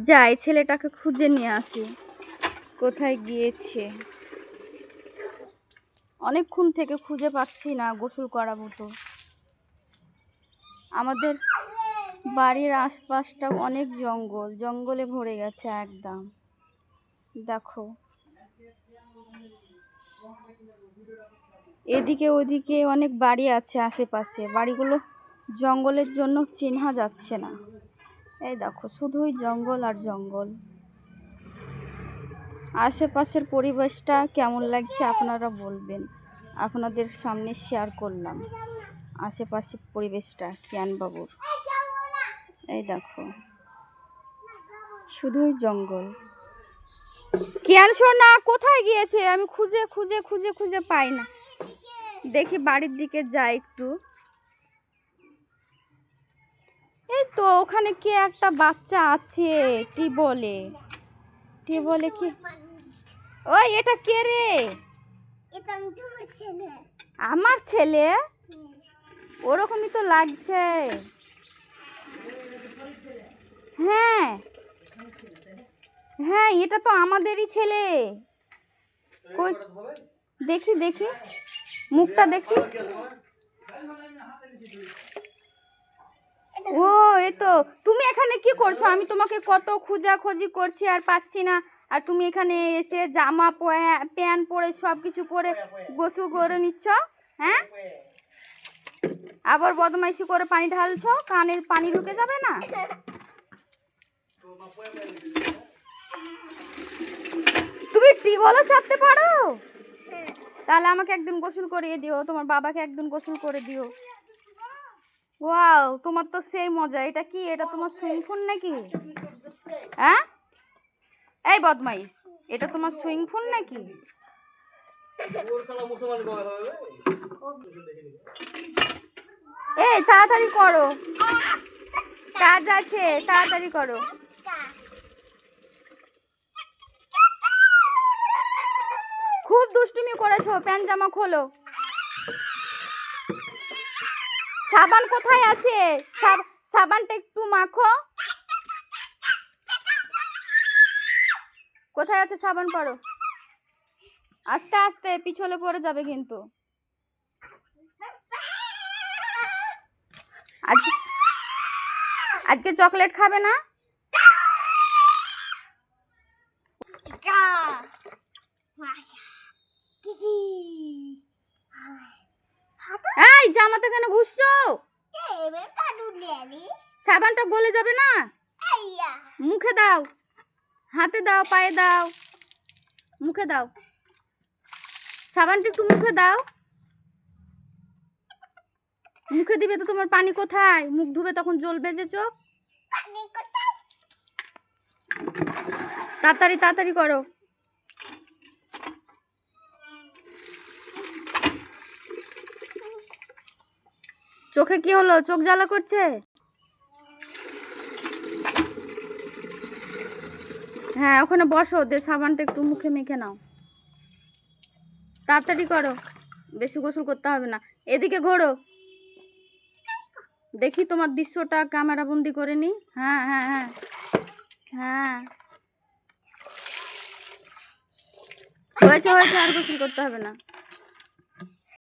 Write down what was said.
যাই ছেলেটাকে খুঁজে নিয়ে আসি, কোথায় গিয়েছে। অনেকক্ষণ থেকে খুঁজে পাচ্ছি না, গোসল করাবো তো। আমাদের বাড়ির আশপাশটা অনেক জঙ্গল, জঙ্গলে ভরে গেছে একদম। দেখো এদিকে ওদিকে অনেক বাড়ি আছে আশেপাশে, বাড়িগুলো জঙ্গলের জন্য চেনা যাচ্ছে না। এই দেখো শুধুই জঙ্গল আর জঙ্গল। আশেপাশের পরিবেশটা কেমন লাগছে আপনারা বলবেন, আপনাদের সামনে শেয়ার করলাম আশেপাশের পরিবেশটা কিয়ানবাবুর। এই দেখো শুধুই জঙ্গল। কিয়ান সোনা কোথায় গিয়েছে? আমি খুঁজে খুঁজে খুঁজে খুঁজে পাই না। দেখি বাড়ির দিকে যাই একটু। এই তো ওখানে কে একটা বাচ্চা আছে, টিবলে কি। ওই এটা কে রে? আমার ছেলে? ওরকমই তো লাগছে। হ্যাঁ হ্যাঁ, এটা তো আমাদেরই ছেলে। কই দেখি দেখি, মুখটা দেখি। ও এই তো। তুমি এখানে কি করছো? আমি তোমাকে কত খোঁজাখুঁজি করছি আর পাচ্ছি না, আর তুমি এখানে এসে জামা প্যান্ট পরে সব কিছু পরে গোসল করে নিচ্ছ। হ্যাঁ, আবার বদমাইশি করে পানি ঢালছো, কানে পানি ঢুকে যাবে না? তুমি টিউবওয়েলও ছাড়তে পারো? তাহলে আমাকে একদিন গোসল করিয়ে দিও, তোমার বাবাকে একদিন গোসল করে দিও। ওয়াও, তোমার তো সেই মজা। এটা কি? এটা তোমার সুইং পুল নাকি? হ্যাঁ, এই বদমাইশ, এটা তোমার সুইং পুল নাকি? এই তাড়াতাড়ি করো, কাজ আছে, তাড়াতাড়ি করো। খুব দুষ্টুমি করেছো, প্যান্ট জামা খোলো। সাবান কোথায় আছে? সাবানটা একটু মাখো। কোথায় আছে সাবান? পড়ো, আস্তে আস্তে, পিছলে পড়ে যাবে কিন্তু। আজকে চকলেট খাবে না? এই জামাতে কেন ঘুষছো? সাবানটা গলে যাবে না? মুখে দাও, হাতে দাও, পায়ে দাও, মুখে দাও। সাবানটা একটু মুখে দাও। মুখে দিবে তো, তোমার পানি কোথায়? মুখ ধুবে তখন জ্বলবে যে চোখ। তাড়াতাড়ি তাড়াতাড়ি করো। চোখে কি হলো? চোখ জ্বালা করছে? হ্যাঁ, ওখানে বসো, দিয়ে সাবানটা একটু মুখে মেখে নাও। তাড়াতাড়ি করো, বেশি গোসল করতে হবে না। এদিকে ঘোরো, দেখি তোমার দৃশ্যটা ক্যামেরা বন্দি করে নি। হ্যাঁ হ্যাঁ হ্যাঁ হ্যাঁ, হয়েছে হয়েছে, আর গোসল করতে হবে না।